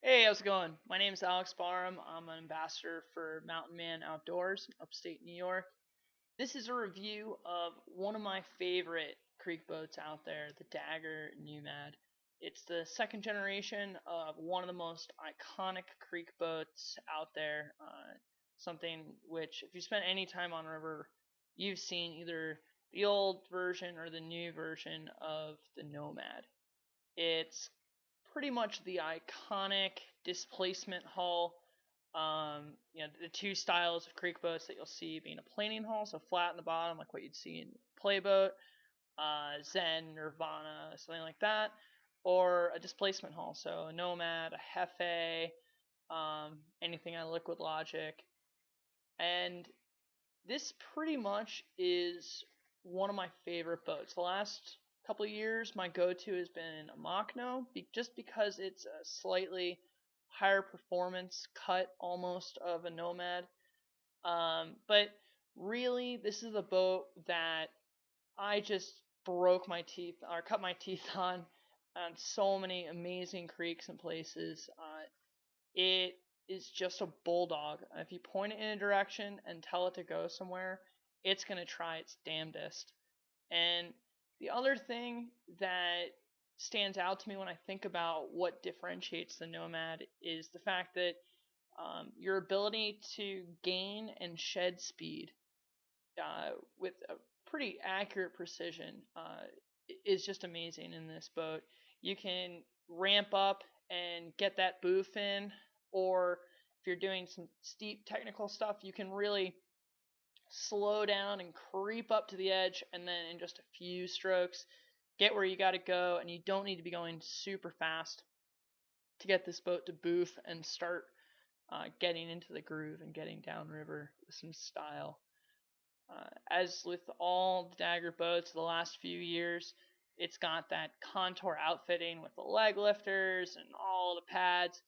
Hey, how's it going? My name is Alex Barham. I'm an ambassador for Mountain Man Outdoors in upstate New York. This is a review of one of my favorite creek boats out there, the Dagger Newmad. It's the second generation of one of the most iconic creek boats out there. Something which, if you spend any time on river, you've seen either the old version or the new version of the Nomad. It's pretty much the iconic displacement hull. The two styles of creek boats that you'll see being a planing hull, so flat in the bottom, like what you'd see in a playboat, Zen, Nirvana, something like that, or a displacement hull, so a Nomad, a Hefe, anything on Liquid Logic. And this pretty much is one of my favorite boats. The last couple of years, my go-to has been a Machno, just because it's a slightly higher performance cut almost of a Nomad. But really, this is a boat that I just broke my teeth or cut my teeth on so many amazing creeks and places. It is just a bulldog. If you point it in a direction and tell it to go somewhere, it's going to try its damnedest. And the other thing that stands out to me when I think about what differentiates the Nomad is the fact that your ability to gain and shed speed with a pretty accurate precision is just amazing in this boat. You can ramp up and get that boof in, or if you're doing some steep technical stuff, you can really slow down and creep up to the edge, and then in just a few strokes, get where you got to go, and you don't need to be going super fast to get this boat to boof and start getting into the groove and getting downriver with some style. As with all the Dagger boats the last few years, it's got that contour outfitting with the leg lifters and all the pads,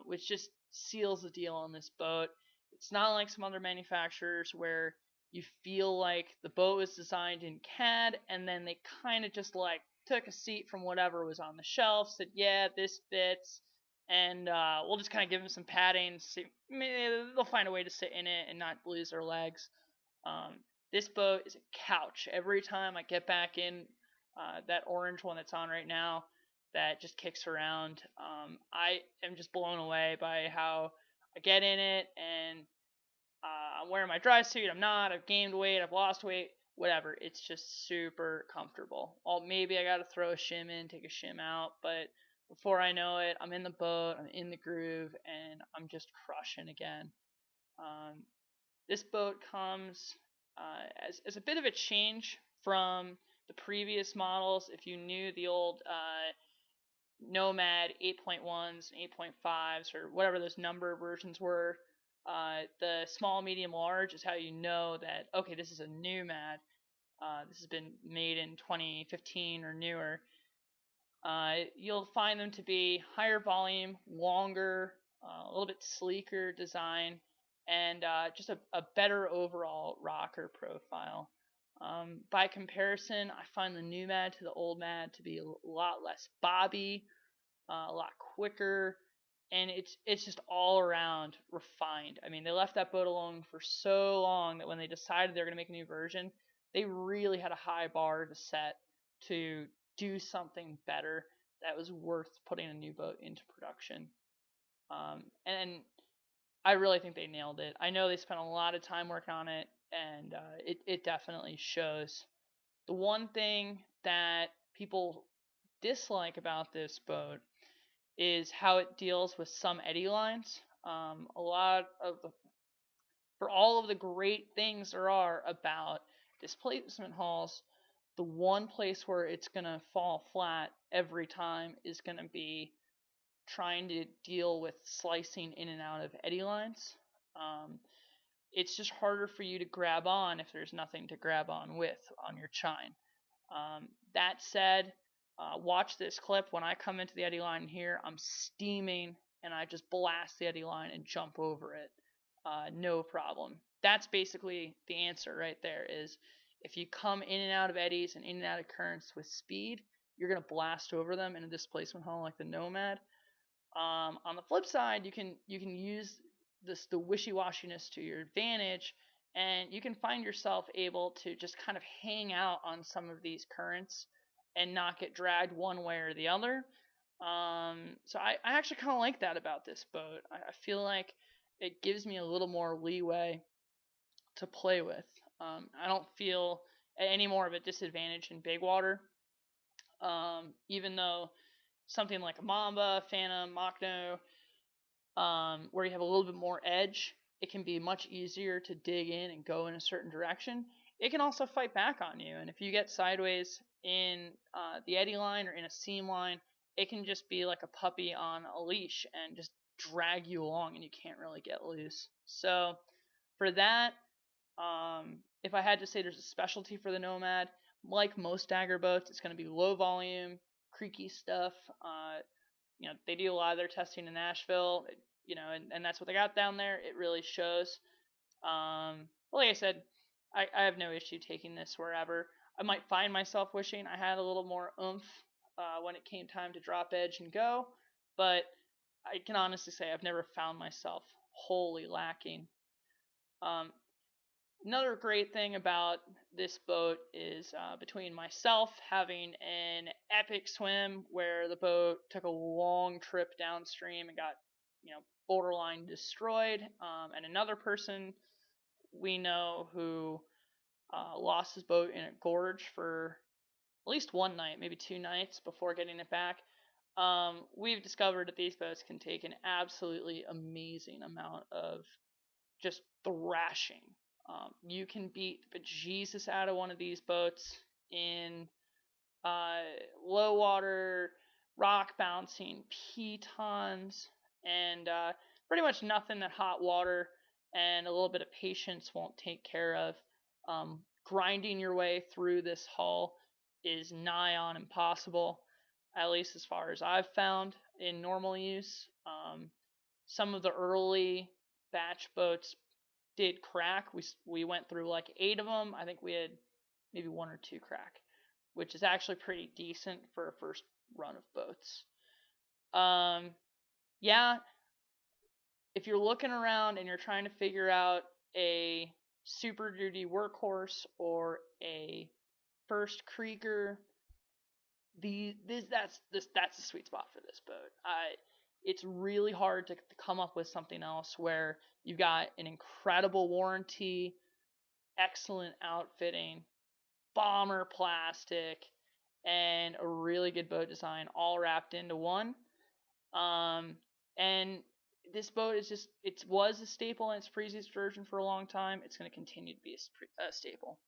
which just seals the deal on this boat. It's not like some other manufacturers where you feel like the boat was designed in CAD and then they kind of just like took a seat from whatever was on the shelf, said, yeah, this fits, and we'll just kind of give them some padding. See, maybe they'll find a way to sit in it and not lose their legs. Um, this boat is a couch. Every time I get back in that orange one that's on right now, that just kicks around, I am just blown away by how I get in it, and I'm wearing my dry suit. I'm not. I've gained weight. I've lost weight. Whatever. It's just super comfortable. Maybe I got to throw a shim in, take a shim out, but before I know it, I'm in the boat. I'm in the groove, and I'm just crushing again. Um, this boat comes as a bit of a change from the previous models. If you knew the old Nomad 8.1s and 8.5s or whatever those number versions were, the small, medium, large is how you know that, okay, this is a Newmad. This has been made in 2015 or newer. You'll find them to be higher volume, longer, a little bit sleeker design, and just a better overall rocker profile. By comparison, I find the new Mad to the old Mad to be a lot less bobby, a lot quicker, and it's just all around refined. I mean, they left that boat alone for so long that when they decided they were going to make a new version, they really had a high bar to set to do something better that was worth putting a new boat into production. And I really think they nailed it. I know they spent a lot of time working on it, and it definitely shows. The one thing that people dislike about this boat is how it deals with some eddy lines. A lot of the, for all of the great things there are about displacement hulls, the one place where it's going to fall flat every time is going to be trying to deal with slicing in and out of eddy lines. Um, it's just harder for you to grab on if there's nothing to grab on with on your chine. That said, watch this clip. When I come into the eddy line here, I'm steaming and I just blast the eddy line and jump over it. No problem. That's basically the answer right there is if you come in and out of eddies and in and out of currents with speed, you're going to blast over them in a displacement hull like the Nomad. On the flip side, you can use the wishy-washiness to your advantage, and you can find yourself able to just kind of hang out on some of these currents and not get dragged one way or the other. So I actually kind of like that about this boat. I feel like it gives me a little more leeway to play with. I don't feel any more of a disadvantage in big water. Even though something like a Mamba, Phantom, Machno, where you have a little bit more edge, it can be much easier to dig in and go in a certain direction. It can also fight back on you, and if you get sideways in the eddy line or in a seam line, it can just be like a puppy on a leash and just drag you along, and you can't really get loose. So for that, if I had to say there's a specialty for the Nomad, like most Dagger boats, it's going to be low volume, creaky stuff. They do a lot of their testing in Nashville, and that's what they got down there. It really shows. But like I said, I have no issue taking this wherever. I might find myself wishing I had a little more oomph when it came time to drop edge and go, but I can honestly say I've never found myself wholly lacking. Another great thing about this boat is between myself having an epic swim where the boat took a long trip downstream and got, borderline destroyed, and another person we know who lost his boat in a gorge for at least one night, maybe 2 nights before getting it back. We've discovered that these boats can take an absolutely amazing amount of just thrashing. You can beat the bejesus out of one of these boats in low water, rock bouncing, pitons, and pretty much nothing that hot water and a little bit of patience won't take care of. Grinding your way through this hull is nigh on impossible, at least as far as I've found in normal use. Some of the early batch boats did crack. We went through like 8 of them. I think we had maybe 1 or 2 crack, which is actually pretty decent for a first run of boats. Yeah, if you're looking around and you're trying to figure out a Super Duty workhorse or a first creaker, that's the sweet spot for this boat. It's really hard to come up with something else where you've got an incredible warranty, excellent outfitting, bomber plastic, and a really good boat design all wrapped into one. And this boat it was a staple in its previous version for a long time. It's going to continue to be a staple.